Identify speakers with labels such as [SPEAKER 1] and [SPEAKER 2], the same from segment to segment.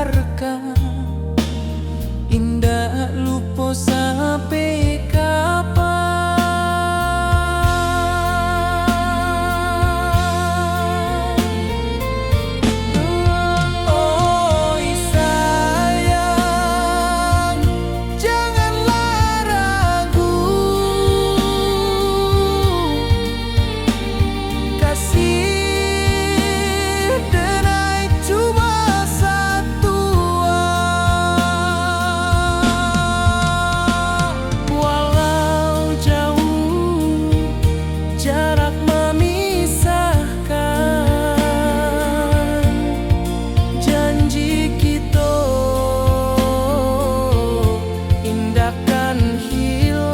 [SPEAKER 1] biarkan indah lupa sampai kapan. Oi sayang, janganlah ragu, kasih denai cuma satu. Walau jauh jarak memisahkan, janji kita indahkan hilang.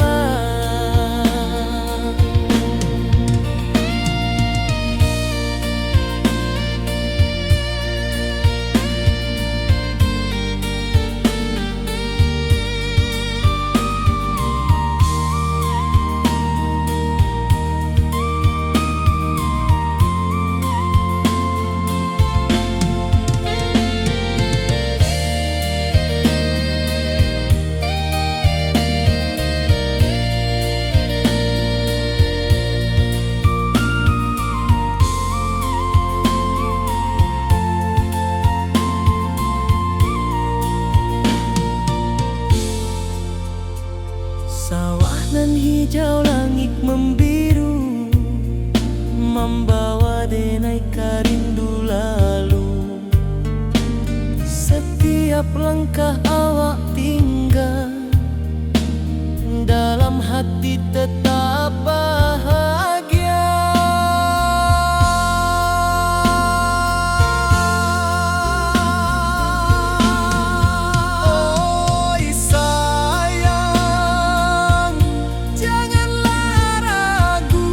[SPEAKER 1] Sawah nan hijau, langit membiru, membawa denai karindu lalu. Setiap langkah awak tinggal, dalam hati tetap bahagia. Oi sayang, janganlah ragu,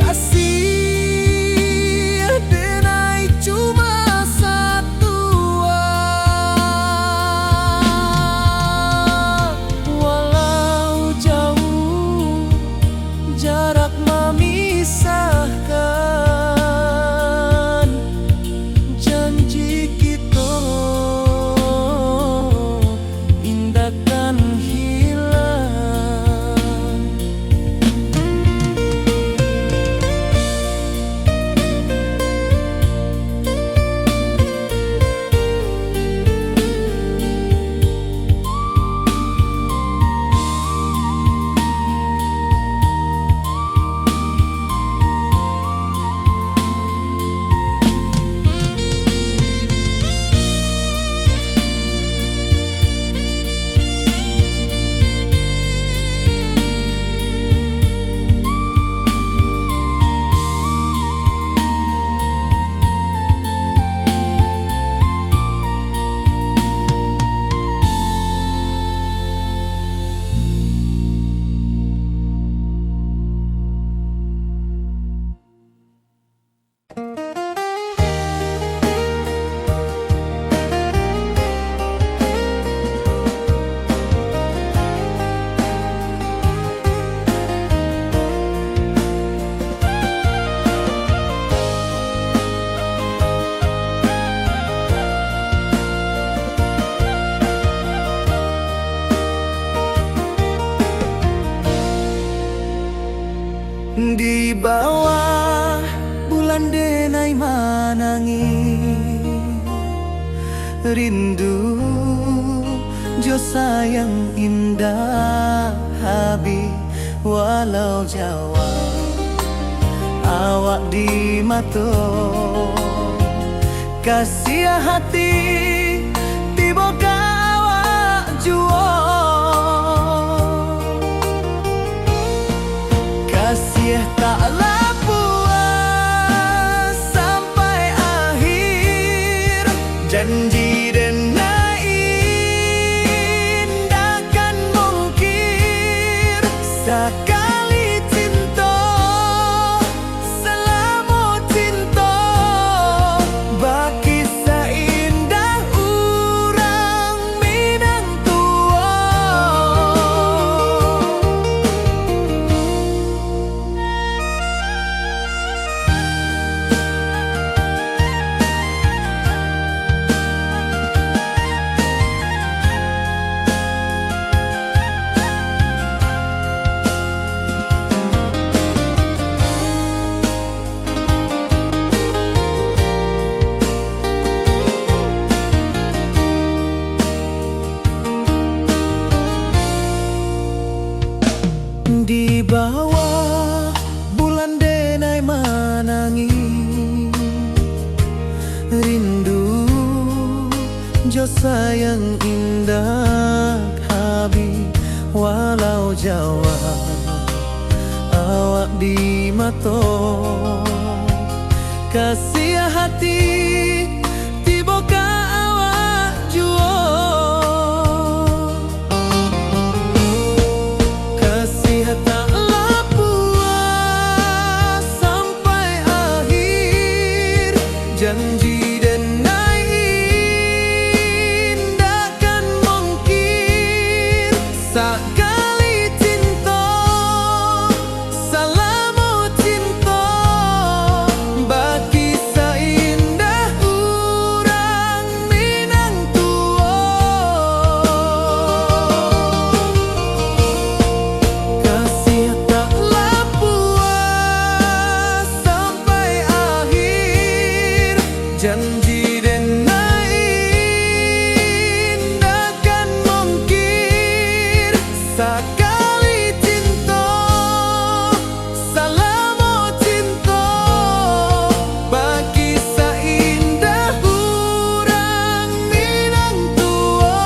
[SPEAKER 1] kasih denai cuma satu. Walau jauh jarak memisahkan, janji kita indahkan hilang. Di bawah bulan denai manangi, rindu jo sayang indah habi. Walau jauh awak di mata, kasih hati tiba awak jua. Kasih taklah puas sampai akhir, janji denai indahkan mungkir. Sekali cinta selama cinta, baki seindah urang Minang tua. sayang indah Habib, walau Jawa awak di mato kasih hati tiba ka awak juo kasih tak puas sampai akhir janji sekali cinta, salamu cinta, bagi seindah urang Minang tua. Kasih taklah puas sampai akhir, janji dan sekali cinta, salamu cinta, bagi seindah urang Minang tua.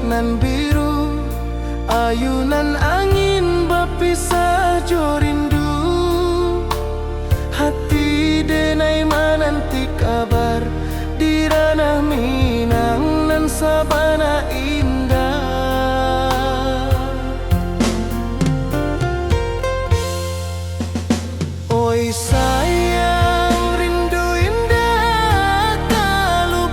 [SPEAKER 1] Nan biru, ayunan angin berpisah jo rindu. Hati denai menanti kabar di ranah Minang nan sabana indah. Oi sayang, rindu indah kalau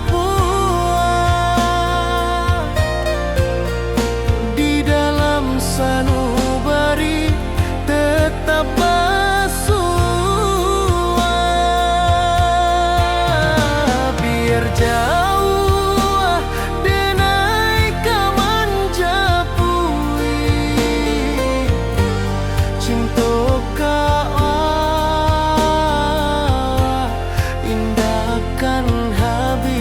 [SPEAKER 1] sanubari tetap bersua, biar jauh denai kaman japui cinta kau indahkan habis.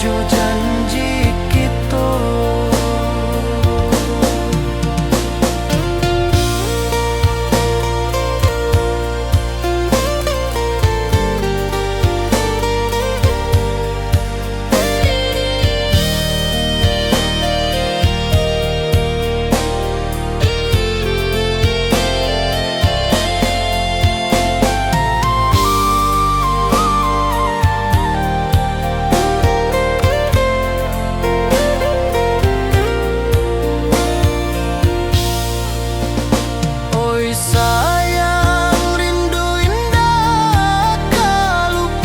[SPEAKER 1] jo janji kita. Sayang, rindu indah kalupuan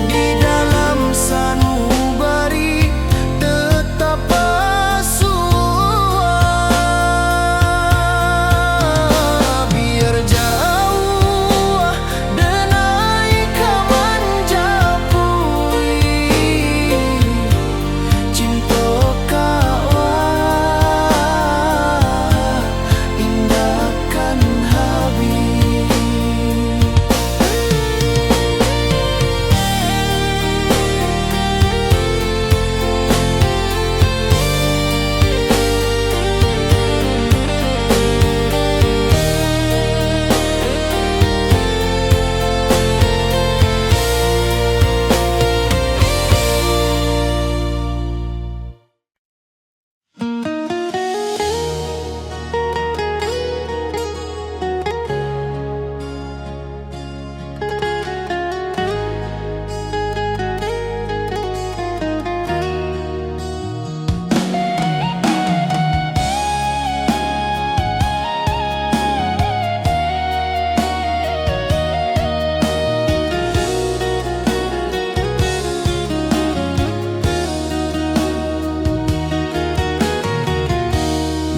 [SPEAKER 1] di dalam sanubari tetap asua. Biar jauh denai kaman japui cinta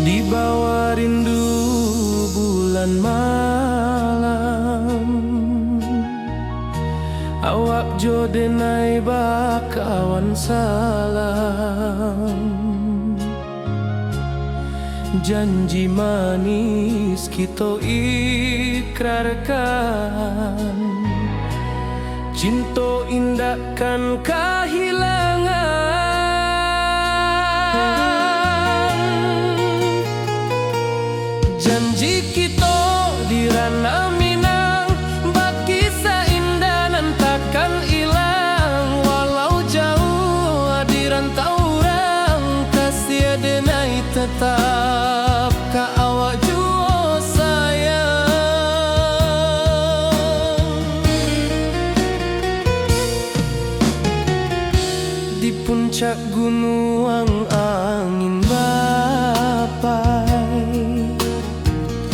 [SPEAKER 1] di bawah rindu bulan malam, awak jo denai bakawan salam. Janji manis kita ikrarkan, cinta indah kan kehilangan. Janji kita di ranah Minang, bakisah indah nan takkan hilang. Walau jauh di rantau orang, kasih denai tetap ka awak jua sayang. Di puncak gunung angin bapai,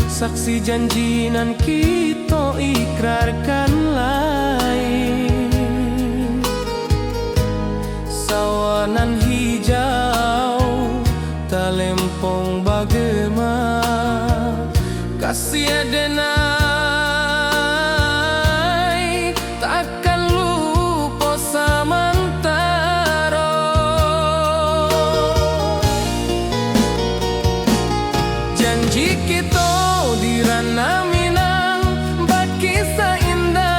[SPEAKER 1] saksi janji nan kita ikrarkan lain. Sawanan hijau talempong bagema, kasih denai takkan lupa samantara. Janji kita di ranah Minang, bakisah indah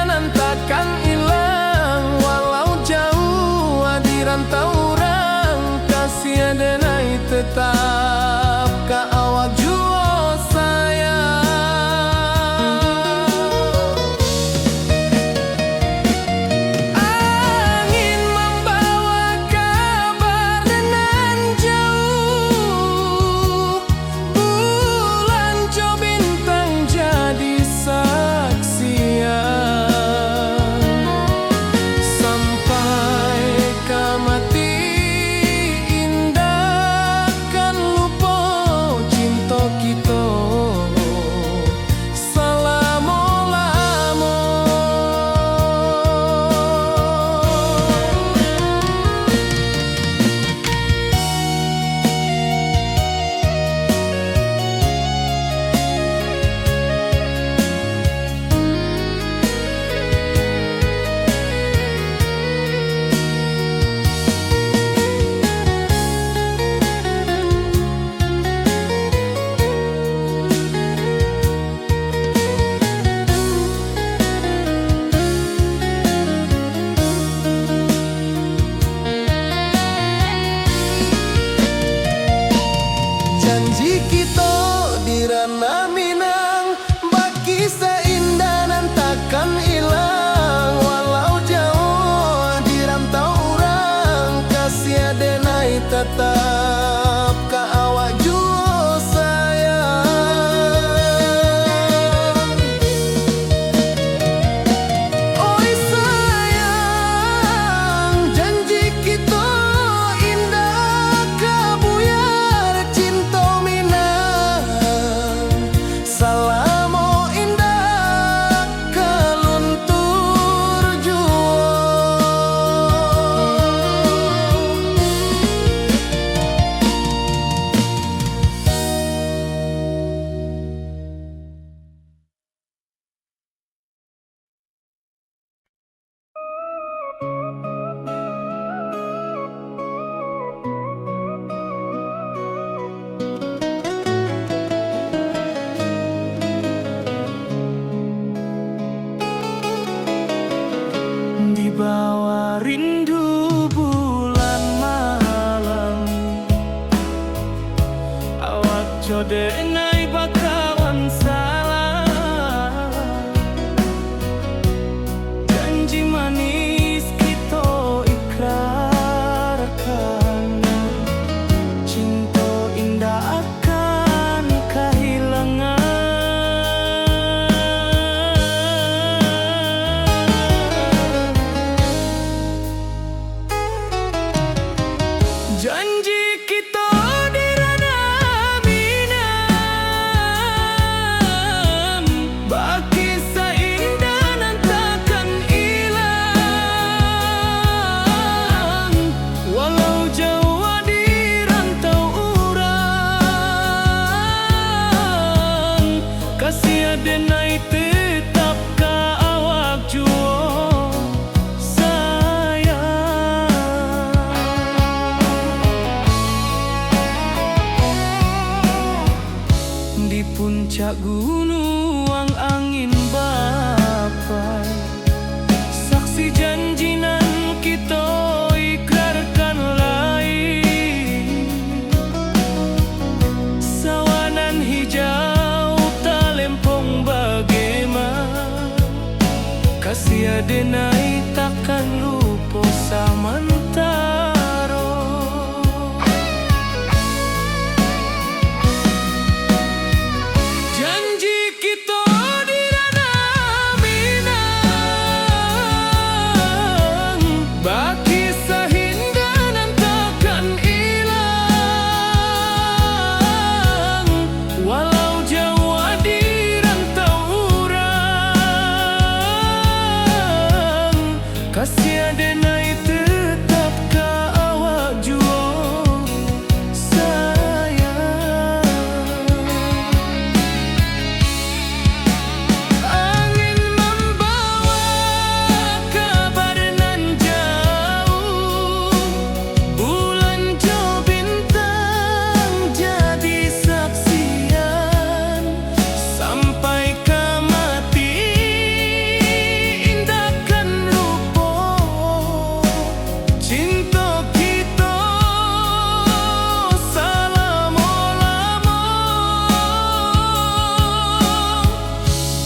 [SPEAKER 1] Wibawa rindu bulan malam, awak jodenai bakawan salah. Janji manis kita ikrarkan, cinta indah akan kehilangan. Janji kita di ranah minam, baki seindah nan takkan hilang. Walau jauh di rantau urang, kasih adenai tetap ka awak juo sayang. Di puncak gunung angin bapai, saksi janji nan kita ikrarkan lain. Sawanan hijau talempong bagaimana, kasih adenai takkan lupa samantara. Janji kita di ranah minang, baki sahinda nan takkan hilang. Walau jauh di rantau urang, kasih adenai tetap ka awak juo sayang. Angin membawa kabar nan jauh, bulan jo bintang jadi saksian. Sampai ke mati indahkan lupa, cinta kita selama-lama.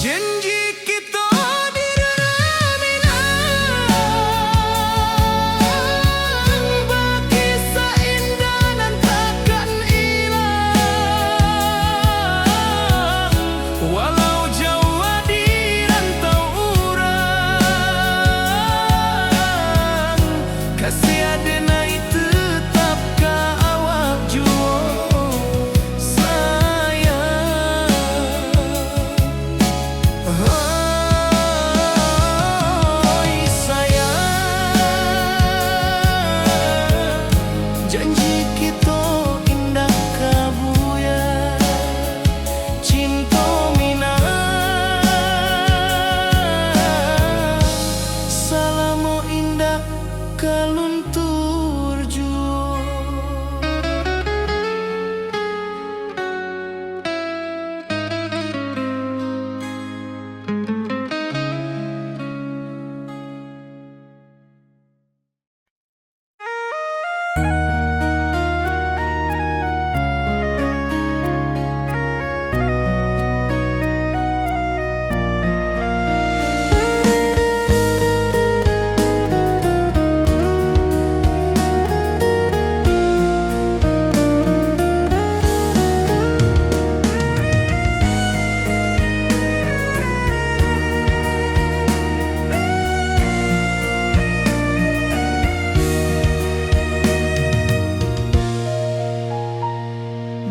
[SPEAKER 1] Janji kita di ranah minang, baki seindah nan takkan hilang. Walau jauh di rantau urang, kasih adenai tetap ka awak juo sayang. Oi sayang, janji kita indah kabuya, cinta minang, salamo indah kaluntur juo.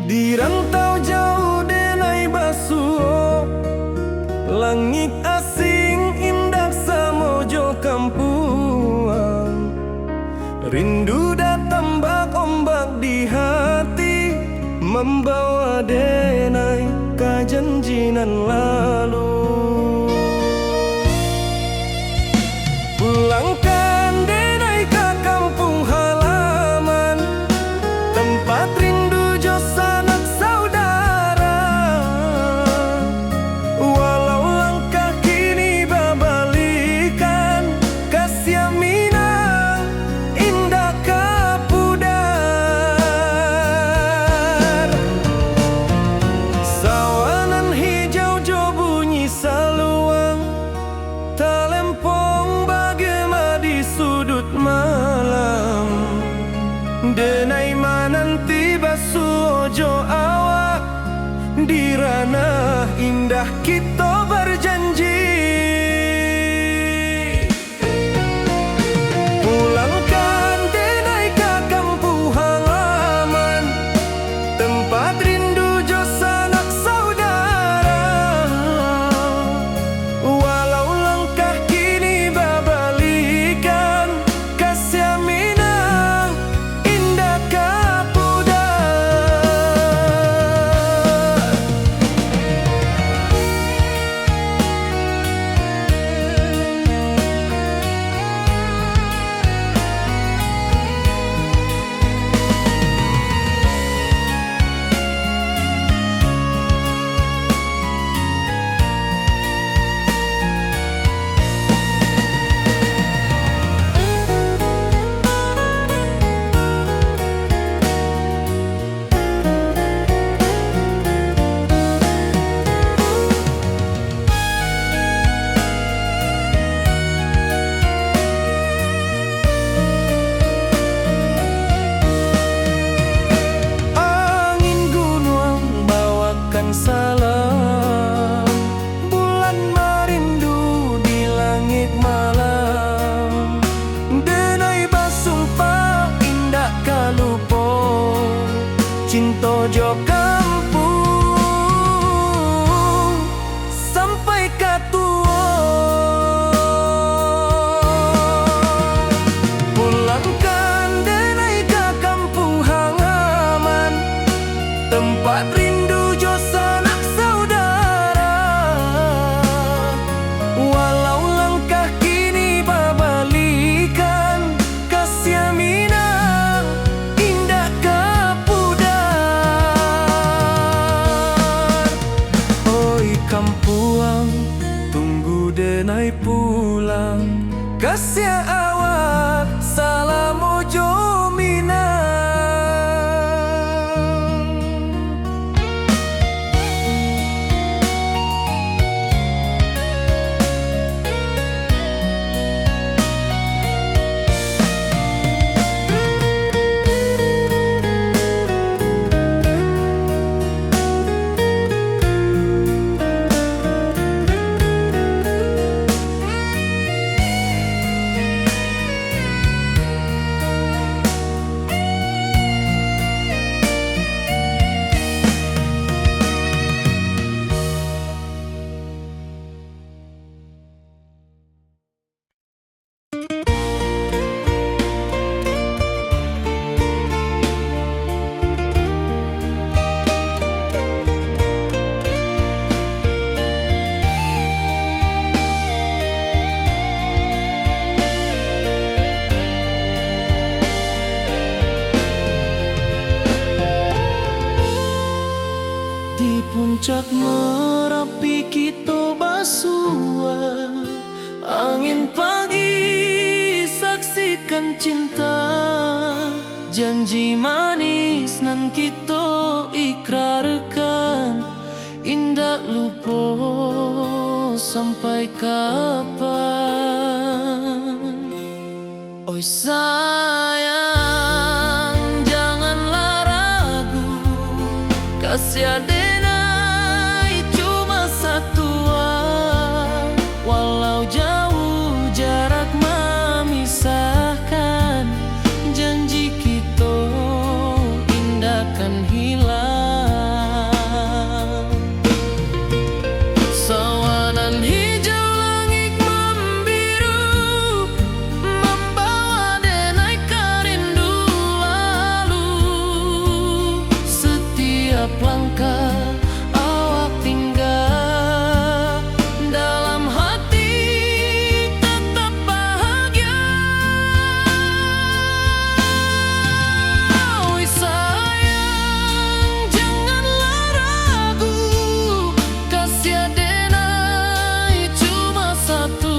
[SPEAKER 1] Di rantau jauh denai basuh, langit asing indah samojo kampuang. Rindu datang bak ombak di hati, membawa denai ka janjinan lalu. Pulangkan denai ka kampung halaman, tempat rindu jo sanak saudara. Walau langkah kini babalikan, kasih Puncak Merapi kita basua, angin pagi saksikan cinta, janji manis nan kita ikrarkan, indah lupa sampai kapan. Oi sayang, janganlah ragu, kasih adenai cuma satu, walau jauh jarak memisahkan, janji kita indah kan hilang. Sawanan hijau langit membiru, membawa denai kerindu lalu. Setiap langkah awak tinggal, dalam hati tetap bahagia. Oi sayang, janganlah ragu, kasih adenai cuma satu,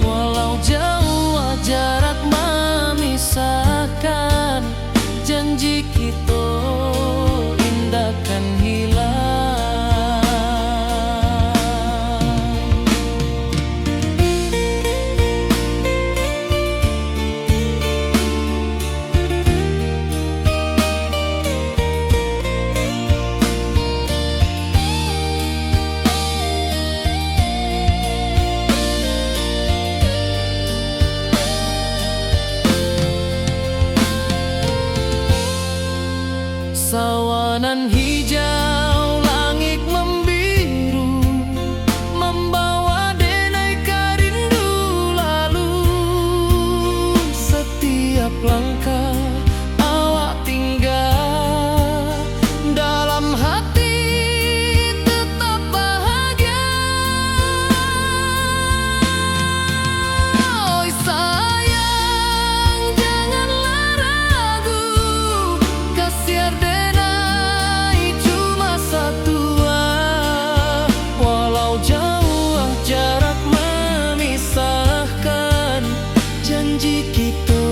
[SPEAKER 1] walau jauh jarak memisahkan, janji kita indah kan hilang. Sawanan hijau langit membiru, membawa denai kerindu lalu. Setiap langkah awak tinggal, dalam hati tetap bahagia. Oi sayang, janganlah ragu, kasih adenai cuma satu, walau jauh jarak memisahkan, janji kita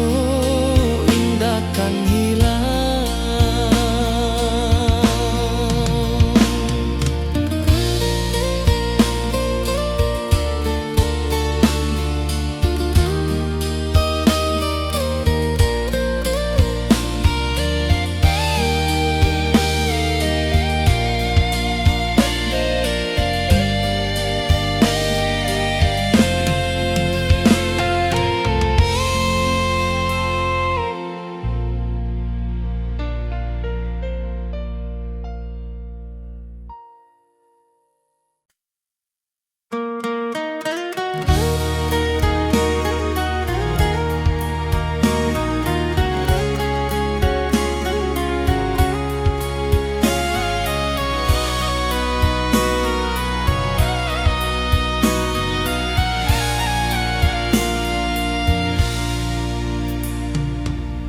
[SPEAKER 1] indah kan hilang.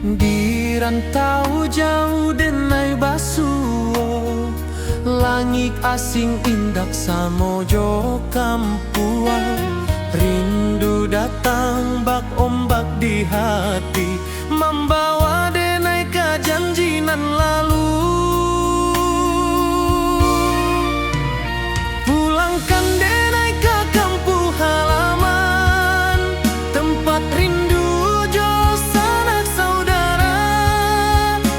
[SPEAKER 1] Di rantau jauh denai basuo, langit asing indak samojo kampuan. Rindu datang bak ombak di hati, membawa denai ke janji nan lalu. Pulangkan denai ke kampung halaman, tempat rindu jo sanak saudara.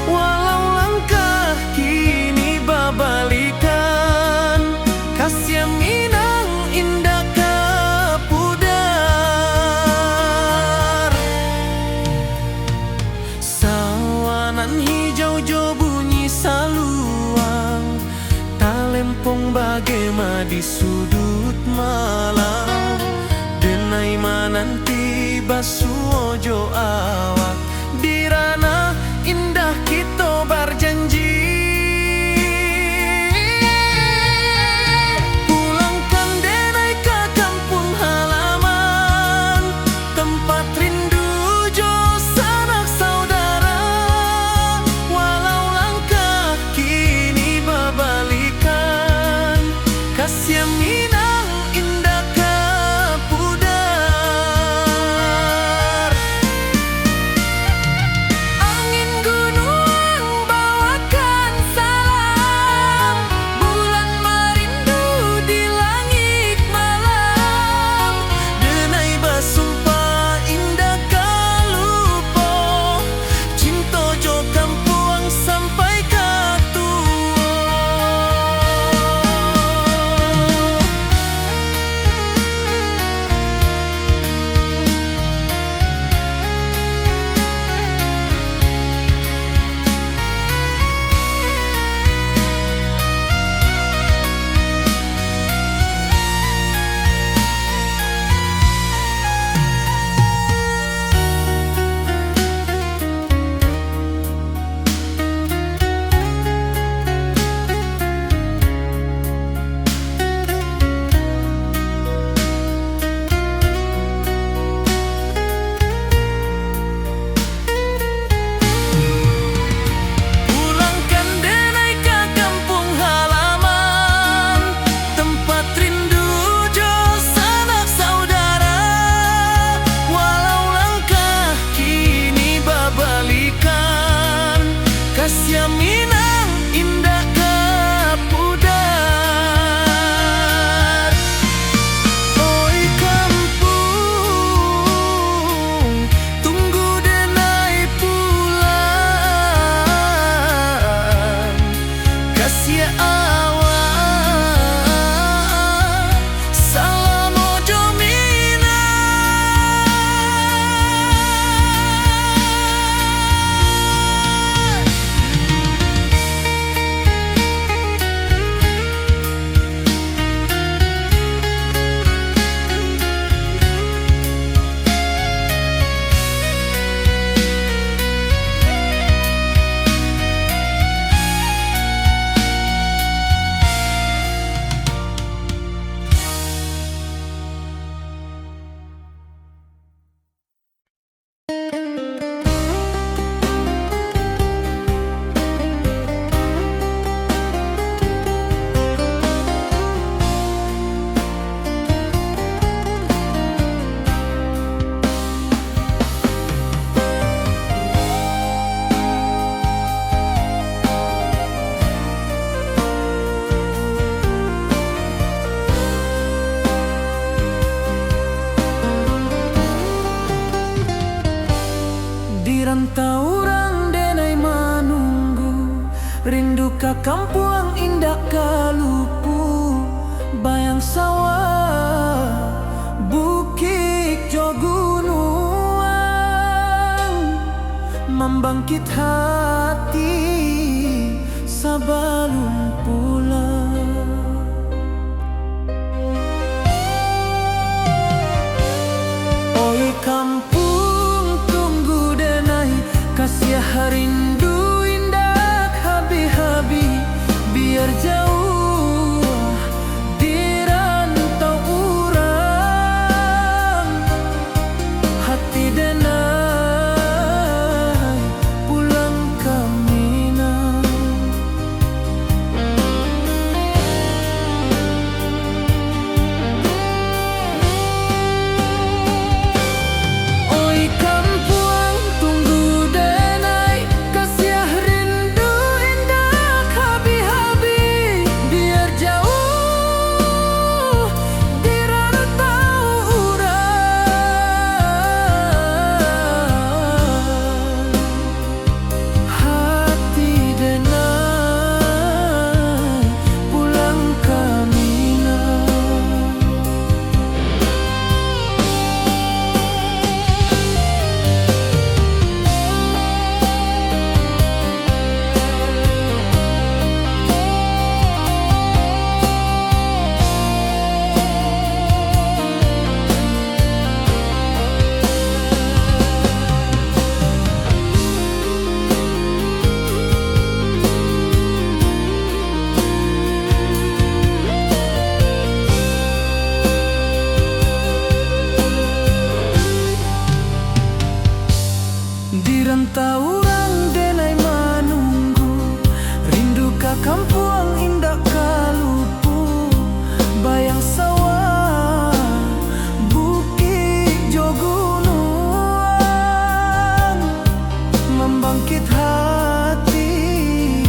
[SPEAKER 1] Walau langkah kini babalikan, kasih minang indah ke pudar. Sawanan hijau jo bunyi saluang, talempong bagema di sudut malam. Denai mananti basuo jo awak, di ranah indah kita berjanji. Pulangkan denai ke kampung halaman, tempat rindu jo sanak saudara. Walau langkah kini babali, rantau orang denai manunggu, rindu ka kampung indah kalupu, bayang sawah, bukit jo gunung, membangkit hati sabalun pulang. Oi kampung tunggu denai, kasih rindu indah habi-habi, biar jauh di rantau urang, hati denai pulang ke Minang. Oi kampung tunggu denai, kasih rindu indah habi-habi, biar jauh di rantau urang, hati denai pulang ke Minang. Di rantau orang denai manunggu, rindu ka kampung indah kalupu, bayang sawah, bukit jo gunung, membangkit hati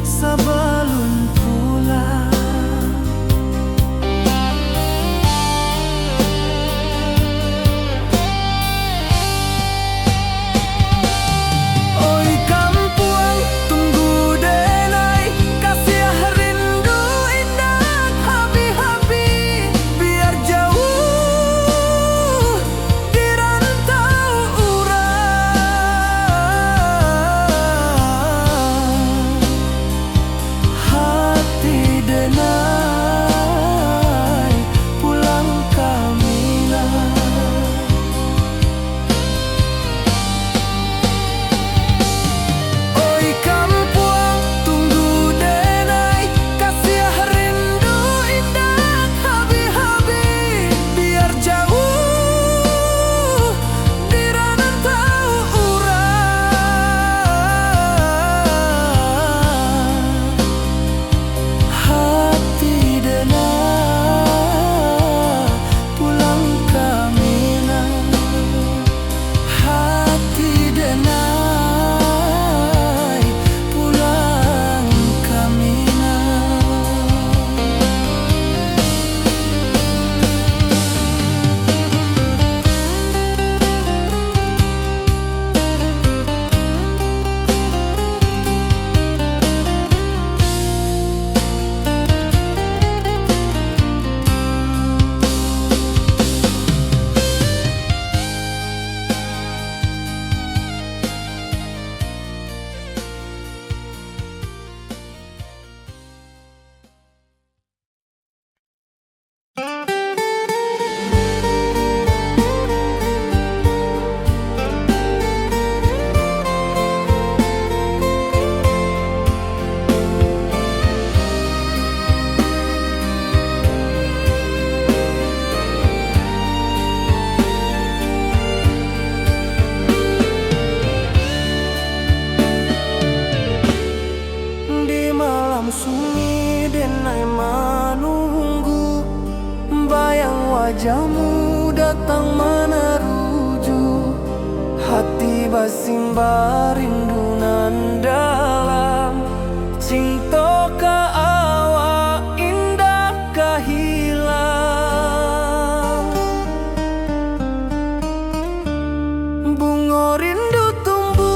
[SPEAKER 1] sabalun pulang. Oi kampung tunggu denai, kasih rindu indah habi-habi, biar jauh di rantau urang, hati denai pulang ke Minang. Oi kampung tunggu denai, kasih rindu indah habi-habi, biar jauh di rantau urang, hati denai pulang ke Minang, hati denai pulang ke Minang. Di malam sunyi denai manunggu, bayang wajahmu datang meneruju, hati basimba rindu nan dalam, cinta ka awa indah ka hilang, bunga rindu tumbuh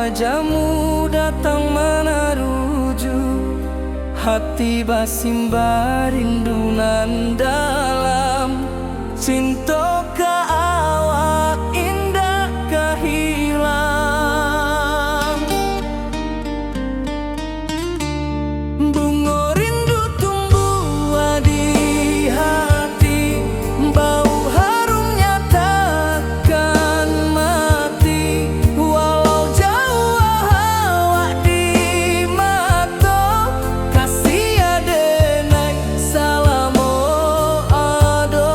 [SPEAKER 1] wajahmu datang menaruju, hati basimba rindu nan dalam. Cinta ka awak indah kehilang. Bunga rindu tumbuh di hati, bau harumnya takkan mati. Walau jauh awak di mata, kasih adenai salamo ado.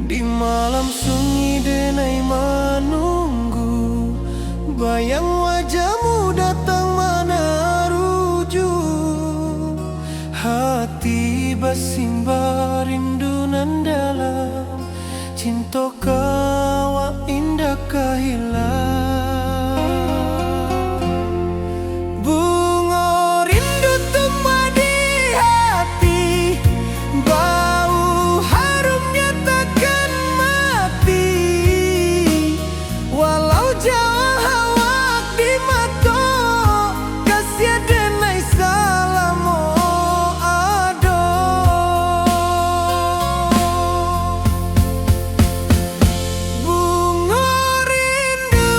[SPEAKER 1] Di malam sunyi denai menunggu, bayang wajahmu datang menaruju, hati basimba rindu nan dalam. Cinta kawa indah kehilang. Bunga rindu tumbuh di hati, bau harumnya takkan mati. Walau jauh awak di mata, kasih adenai salamo ado. Bunga rindu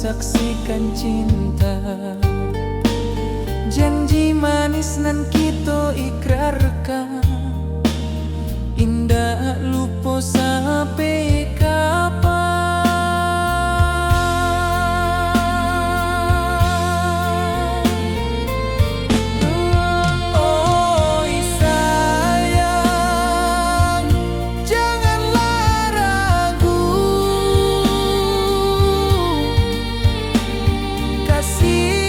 [SPEAKER 1] saksikan cinta. Janji manis nan kita ikrarkan, indah lupa sampai kapan. Oi sayang, janganlah ragu, kasih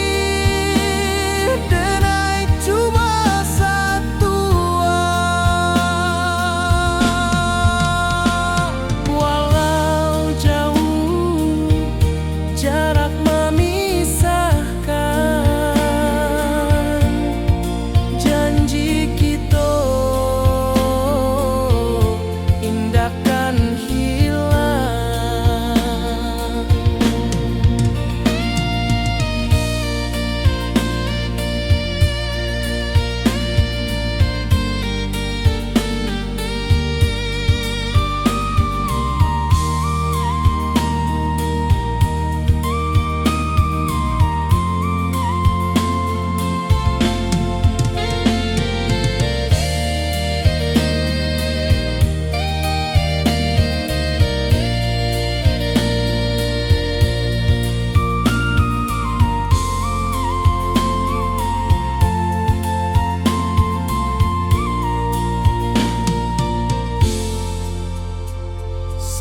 [SPEAKER 1] denai cuma satu. Walau jauh jarak memisahkan, janji kita indahkan hilang.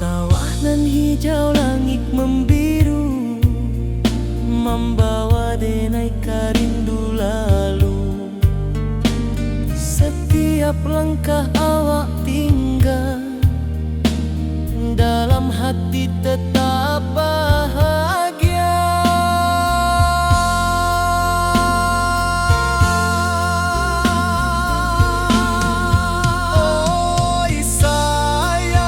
[SPEAKER 1] Sawah nan hijau, langit membiru, membawa denai karindu lalu. Setiap langkah awak tinggal, dalam hati tetap bahagia. Oi sayang,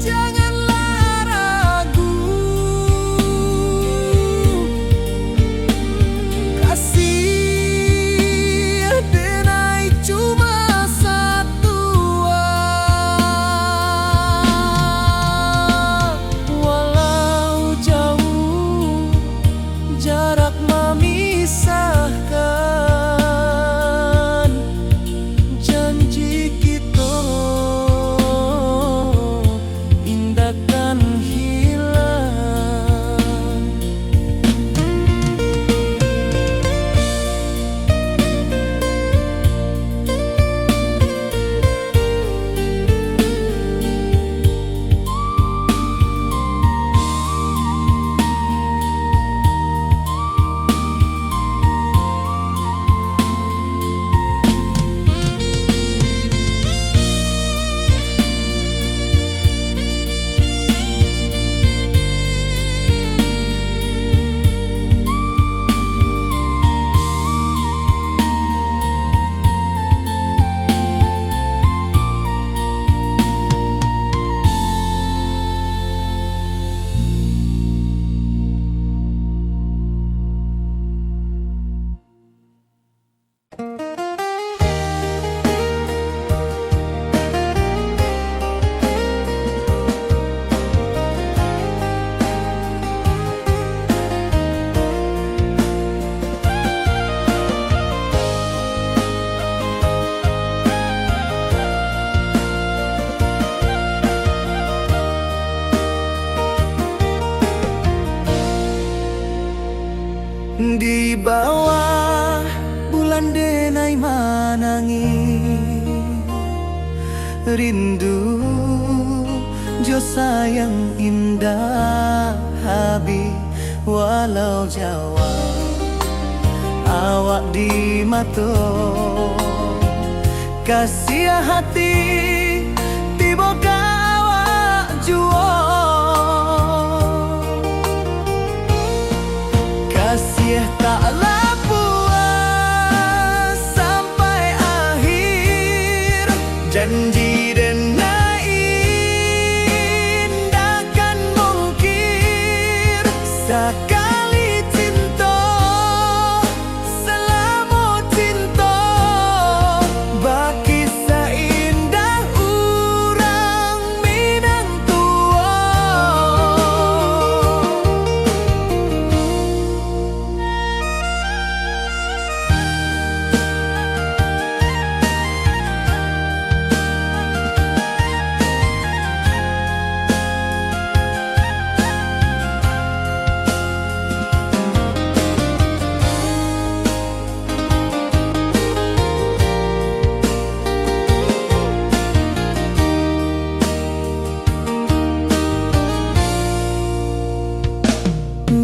[SPEAKER 1] janganlah ragu, kasih denai cuma satu. Walau jauh jarak memisahkan, janji kita indahkan hilang. Di bawah bulan denai manangi, rindu jo sayang indah habi. Walau jauh awak di mato, kasih hati tiba awak juo. Kasih taklah puas sampai akhir, janji denai indahkan mungkir. Sekali cinta selama cinta, baki seindah urang Minang tua.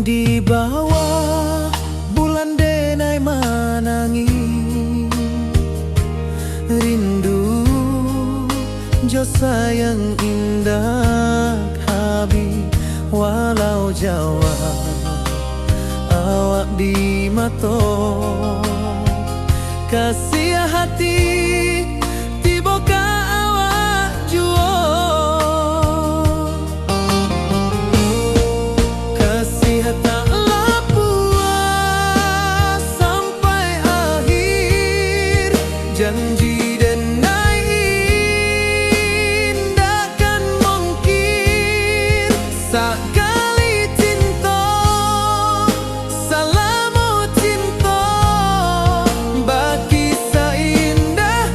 [SPEAKER 1] Di bawah bulan denai manangi, rindu jo sayang indah habi, walau Jawa awak di mato, kasih hati tiba ka awak juo, kasih taklah puas sampai akhir, janji denai indah kan mungkin sakali cinta, salamu cinta bagi seindah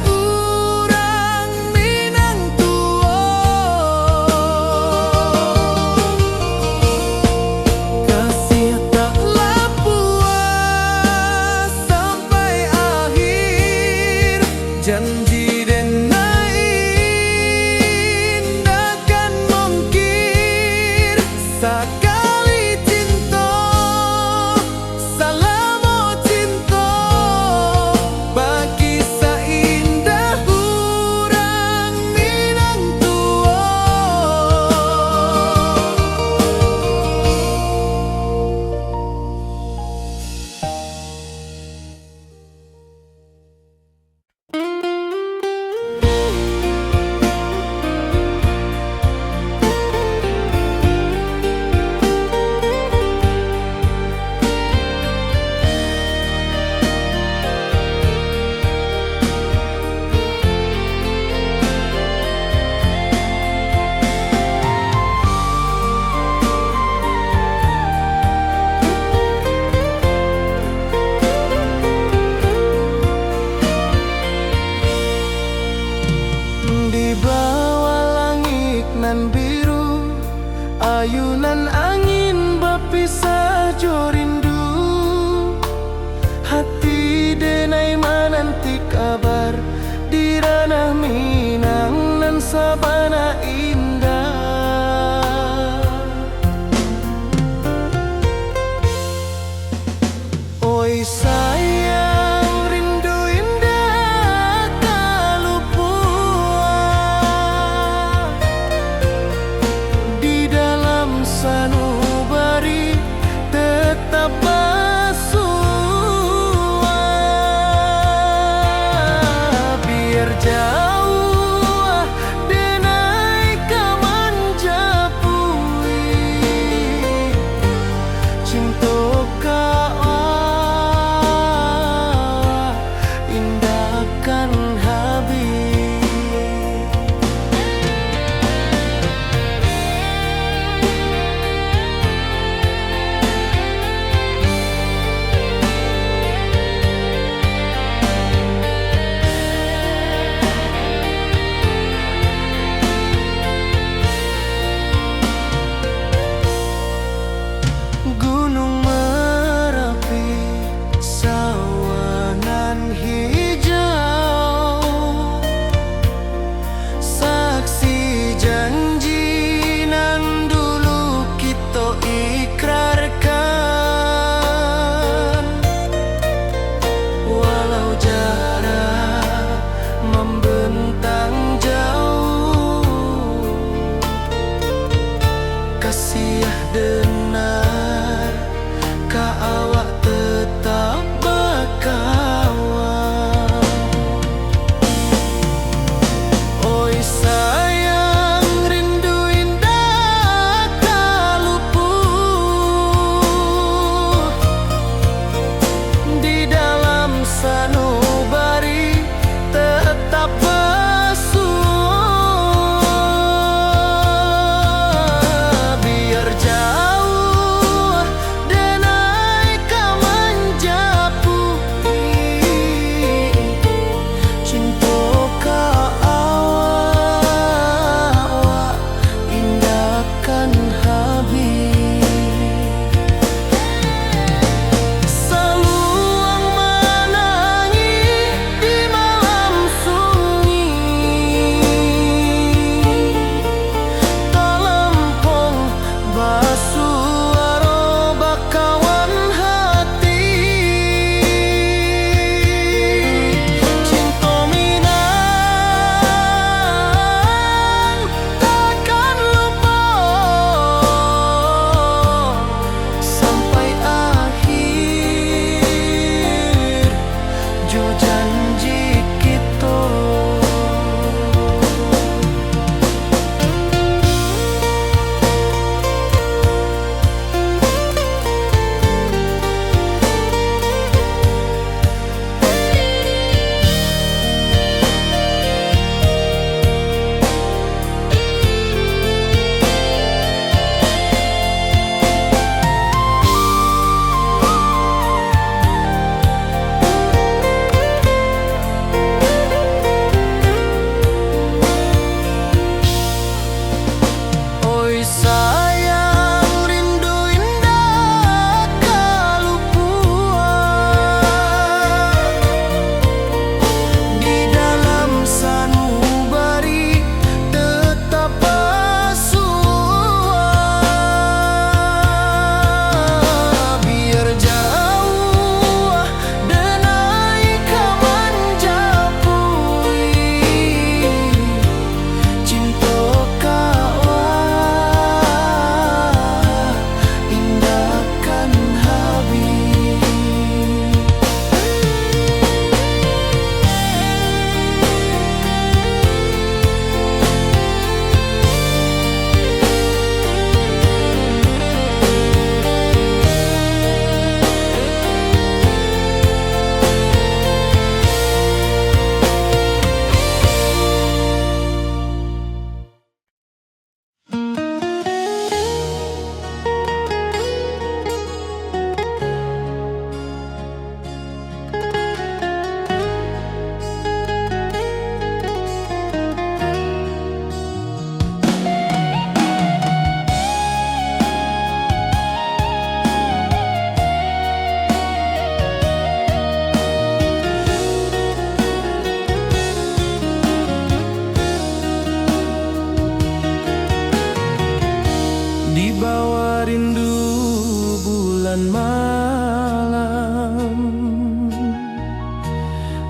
[SPEAKER 1] bulan malam,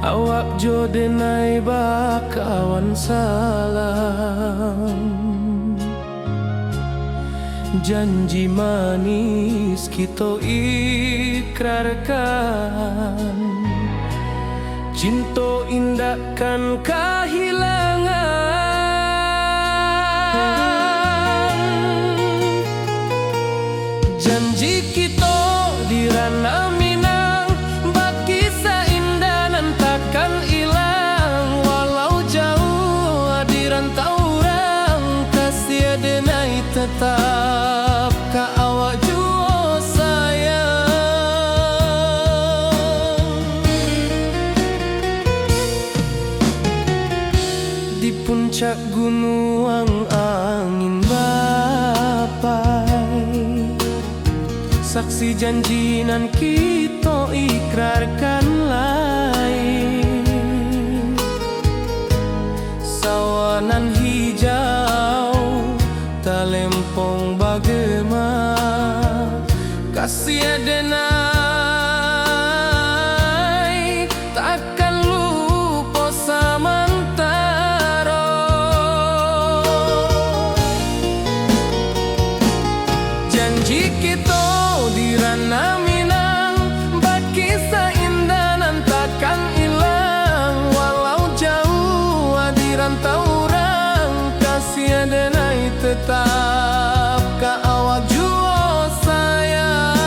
[SPEAKER 1] awak jo denai bakawan salam. Janji manis kita ikrarkan, cinta indahkan kehilangan. Janji kita di ranah Minang, baki seindah nan takkan hilang. Walau jauh di rantau orang, kasih denai tetap ka awak jua sayang. Di puncak gunung angin bapai, saksi janji nan kita ikrarkan lain. Sawanan hijau talempong bagema, kasih denai takkan lupa samantara. Janji kita di ranah Minang, baki seindah nan takkan hilang. Walau jauh di rantau orang, kasih denai tetap ka awak jua sayang.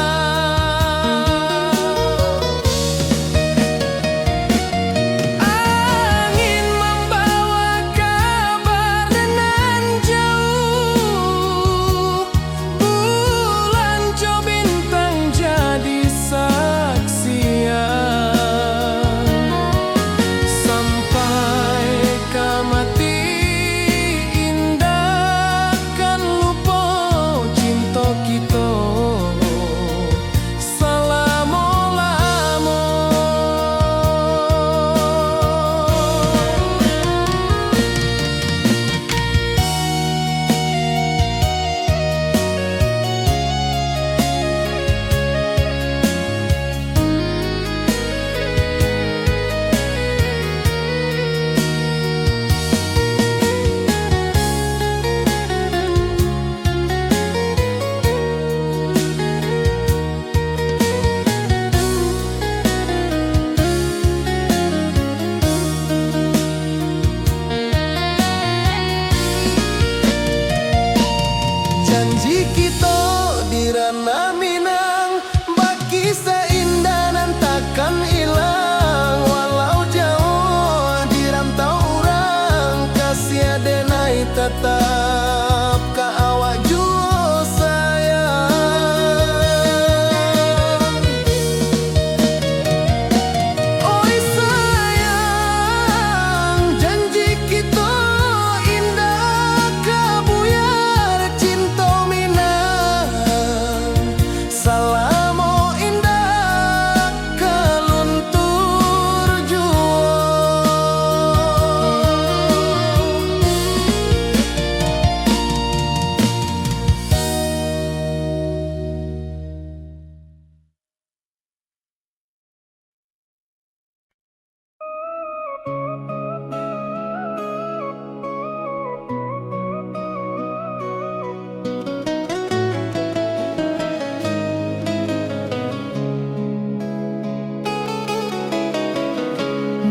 [SPEAKER 1] Angin membawa kabar nan jauh, bulan jo bintang jadi saksian. Sampai ke mati indah kan lupa cinta kita selama-lama. Janji kita di ranah Minang, baki seindah nan takkan hilang. Walau jauh di rantau orang, kasih denai tetap ka awak jua sayang. Oi sayang, janji kita indah kabuyar cinta Minang. Salamo indah keluntur jua.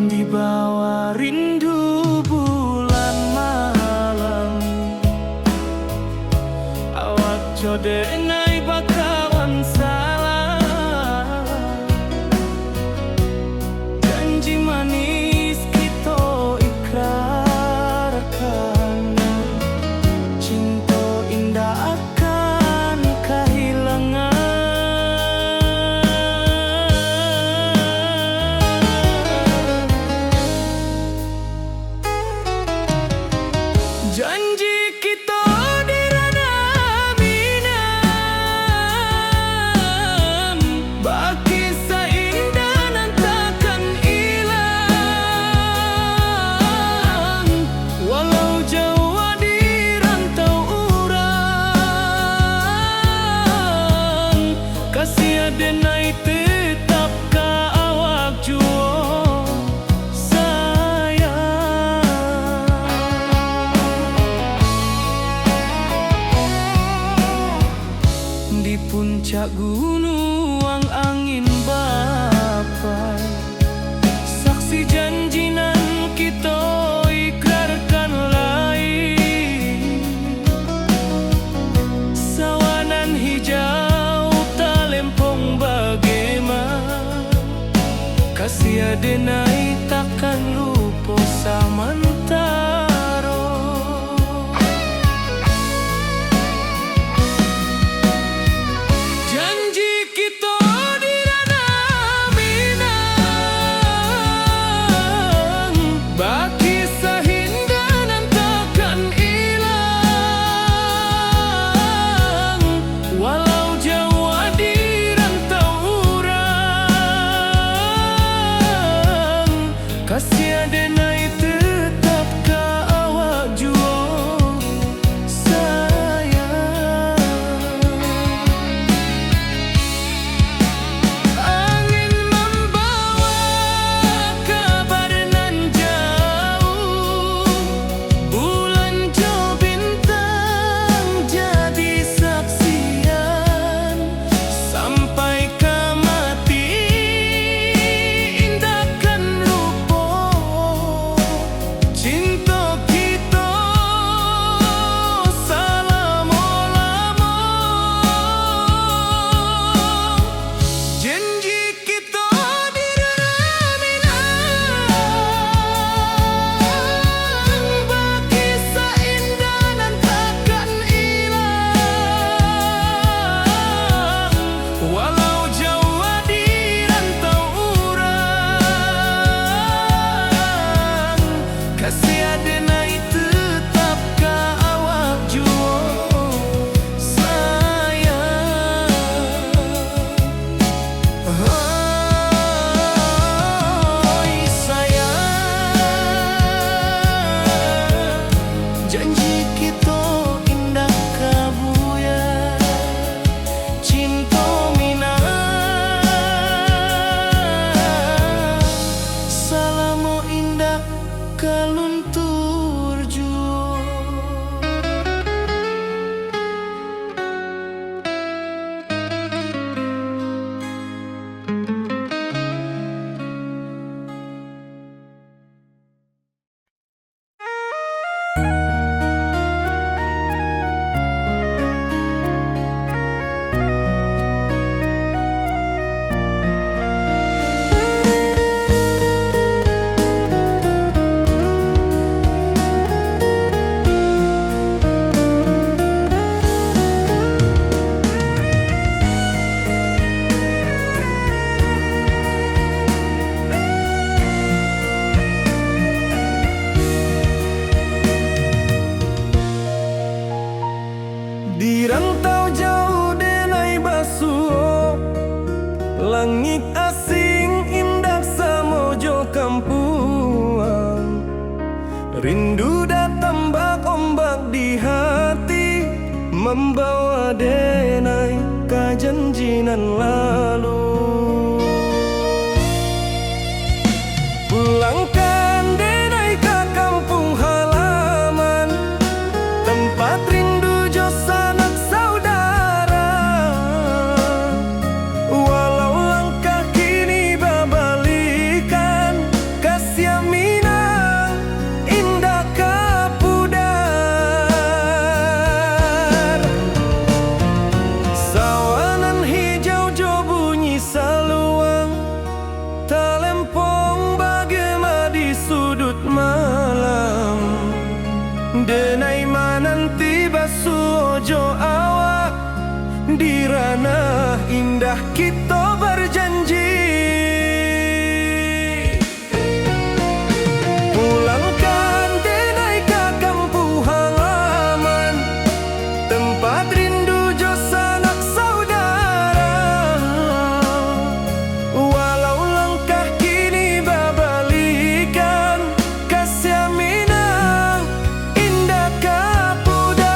[SPEAKER 1] Di bawah rindu bulan malam, awak jo denai bakawan salam. Janji manis kita ikrarkan, cinta indah akan kehilangan. Janji kita di ranah Minang, denai tetap ka awak juo sayang. Di puncak gunung angin bapai, saksi janji nan kita ikrarkan lain. Sawanan hijau talempong bagaimana, kasih denai takkan lupa samantaro. Janji kita di ranah Minang, baki sahindanan takkan hilang. Walau jauh di rantau urang, kasih denai tetap ka awak juo sayang. Angin membawa kabar nan jauh, bulan jo bintang jadi saksian. Sampai ke mati indahkan lupa cinta kita selama-lama. Janji kita di ranah Minang, baki seindah nan takkan hilang. Walau jauh di rantau urang, kasih denai tetap ka awak juo sayang. Oi sayang, janji kita indah kabuya, cinta Minang selama indah kaluntur juo. Di rantau jauh denai basuh, langit asing indah samojo kampuang. Rindu datang bak ombak di hati, membawa denai ka janjinan lalu. Pulangkan denai ka kampung halaman, tempat rindu jo sanak saudara. Walau langkah kini babalikan, kasih Minang indah ka pudar. Sawanan hijau jo bunyi saluang, talempong bagema di sudut malam. Denai mananti basuh jo awak, di ranah indah kita berjanji. Pulangkan denai ka kampung halaman, tempat rindu jo sanak saudara. Walau langkah kini babalikan, kasih Minang indah ka pudar.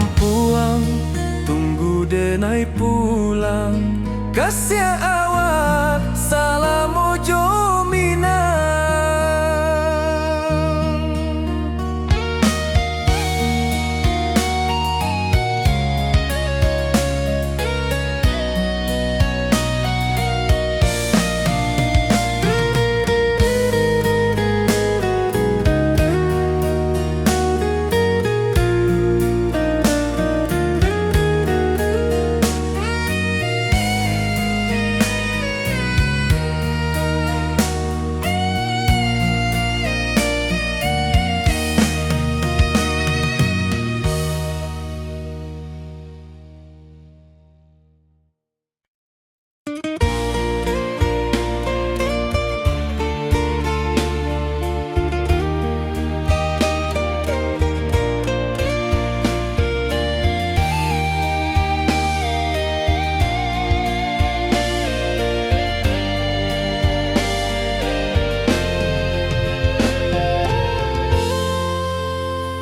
[SPEAKER 1] mampuang tunggu denai pulang. Kasih awak salamu jomina.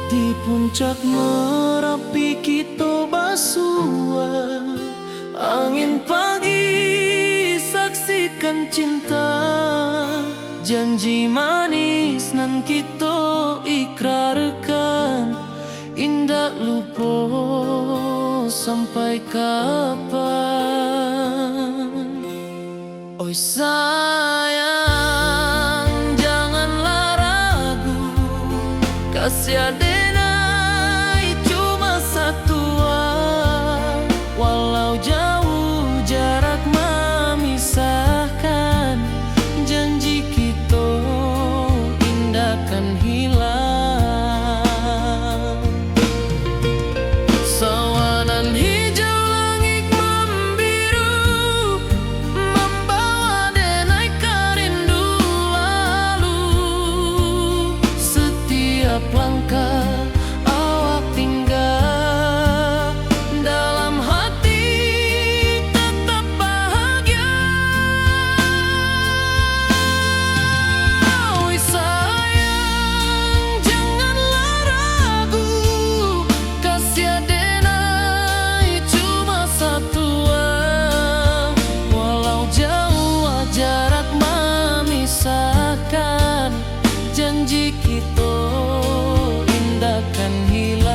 [SPEAKER 2] Di puncak Merapi kita basua, angin pagi saksikan cinta. Janji manis nan kita ikrarkan, indah lupa sampai kapan. Oi sayang, janganlah ragu, kasih denai cuma satu. Walau jauh jarak memisahkan, janji kita indahkan hilang. Sawanan hijau langit membiru, membawa denai kerindu lalu. Setiap langkah awak tinggal, dalam hati tetap bahagia. Oi sayang, janganlah ragu, kasih denai cuma satu. Walau jauh jarak memisahkan, janji kita indahkan hilang.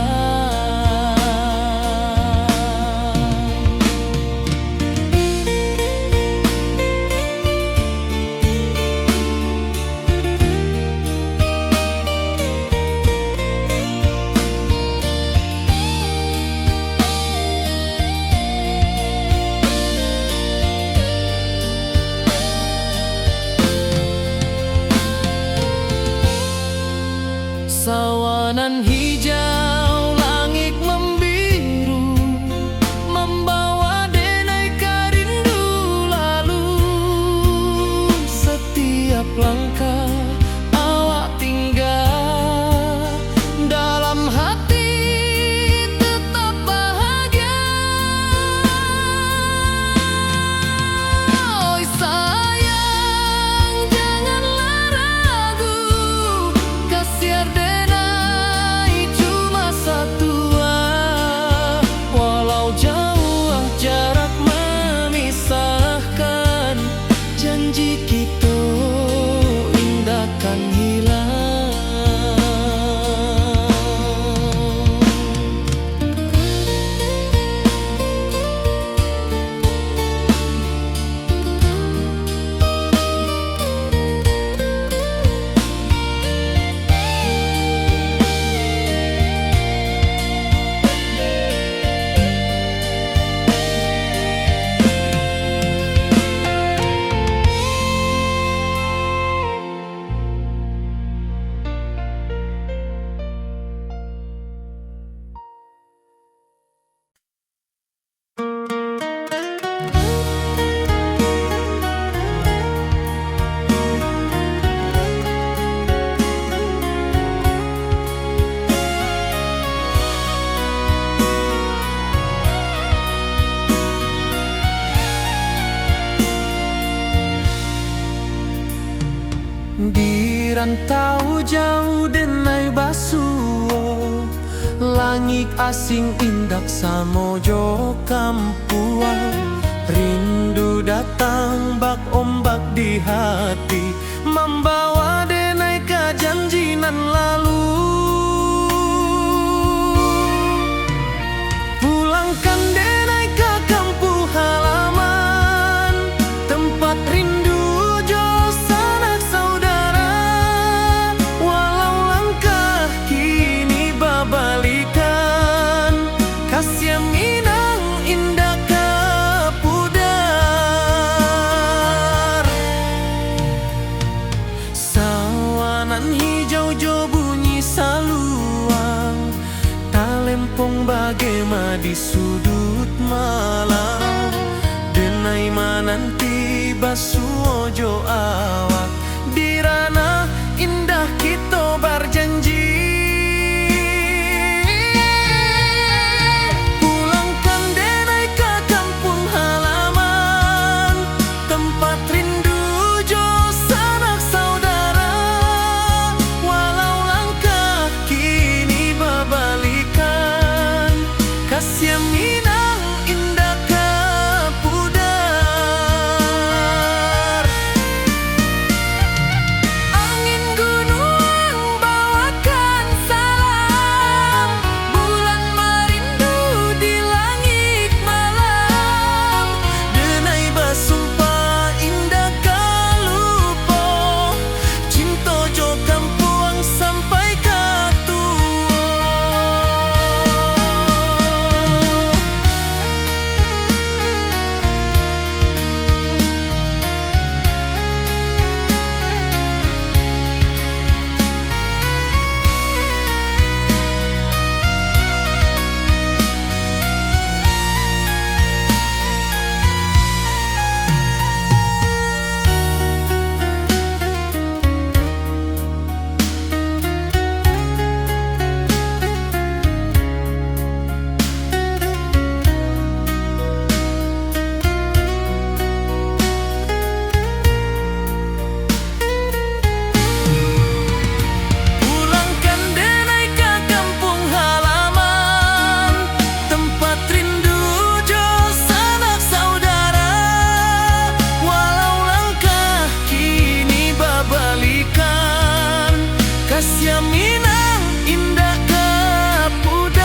[SPEAKER 2] Sawanan hijau langit membiru, membawa denai kerindu lalu. Setiap langkah awak tinggal, dalam hati tetap bahagia. Oi sayang, janganlah ragu, kasih denai cuma satu. Walau jauh jarak memisahkan, janji kita indahkan hilang. Di rantau jauh denai basuh, langit asing indak samojo kampuang. Rindu datang bak ombak di hati, membawa denai ke janji nan lalu. Pulangkan denai ke kampung halaman, tempat rindu jo sanak saudara. Walau langkah kini babalikan, kasih minang indah ke pudar. Sawanan hijau jo bunyi saluang, talempong bagema di sudut malam. Denai mananti basuojo awak, di ranah indah kita berjanji. Pulangkan denai ke kampung halaman, tempat rindu jo sanak saudara. Walau langkah kini babalikan, kasih minang indah ke pudar. Angin gunung bawakan salam, bulan merindu di langit malam. Denai basumpah indah kalupo, cinta jo kampuang sampai ke tua. Pulangkan denai ke kampung halaman, tempat rindu jo sanak saudara. Walau langkah kini babalikan, kasih minang indah ke pudar.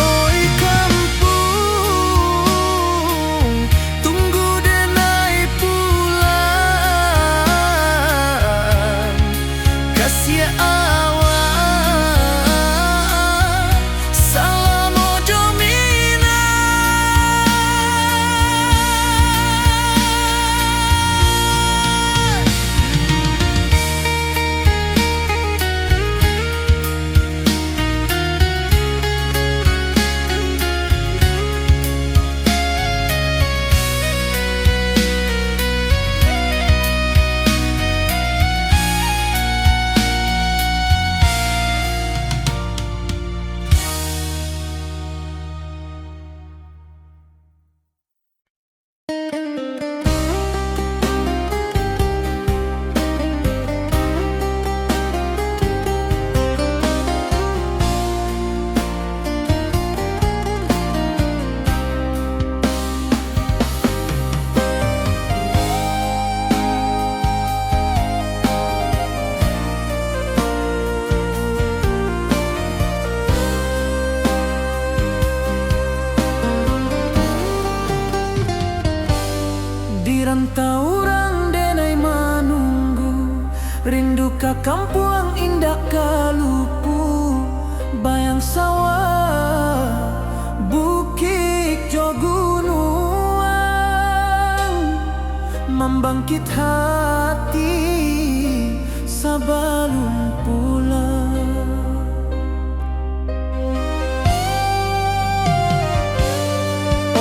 [SPEAKER 2] Oi kampung, tunggu denai pulang. Kasih awak, salam ojo minang. Di rantau orang denai manunggu, rindu ke kampung indah kalupu. Bayang sawah, bukit jo gunung, membangkit hati sebelum pulang.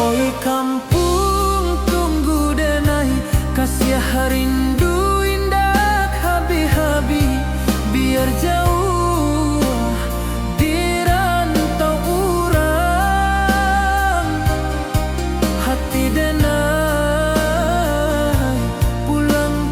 [SPEAKER 2] Oi kampung, tunggu denai, kasih rindu indah habi-habi. Biar jauh di rantau urang, hati denai pulang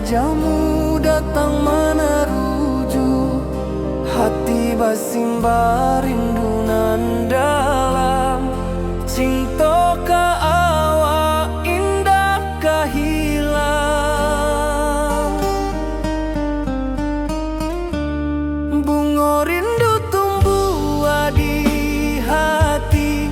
[SPEAKER 2] wajahmu datang meneruju, hati basimba rindu nan dalam. Cinta ka awak indah kahilang, bunga rindu tumbuh di hati,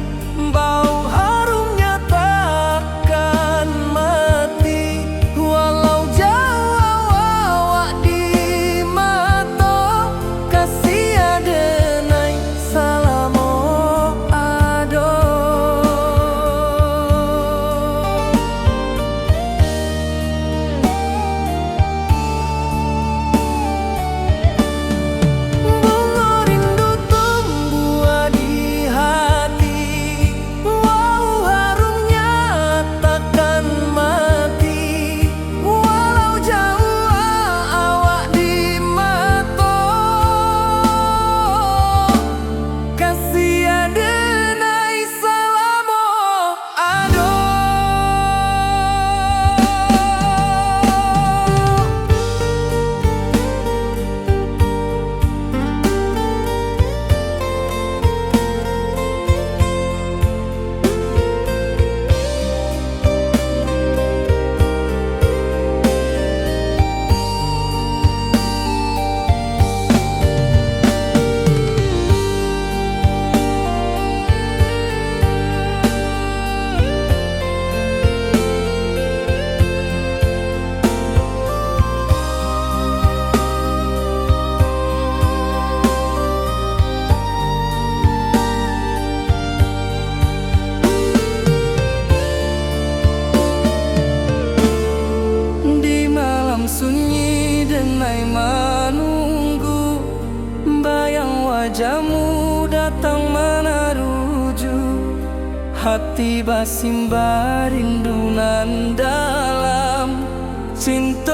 [SPEAKER 2] bau harumnya takkan mati. Walau jauh awak di mata, kasih adenai salamo ado. Bunga rindu tumbuh di hati, wow harumnya takkan mati. Walau jauh awak di mata, kasih adenai salamo ado. Di malam sunyi denai menunggu, bayang wajahmu datang meneruju, hati basimba rindu nan dalam. Cinta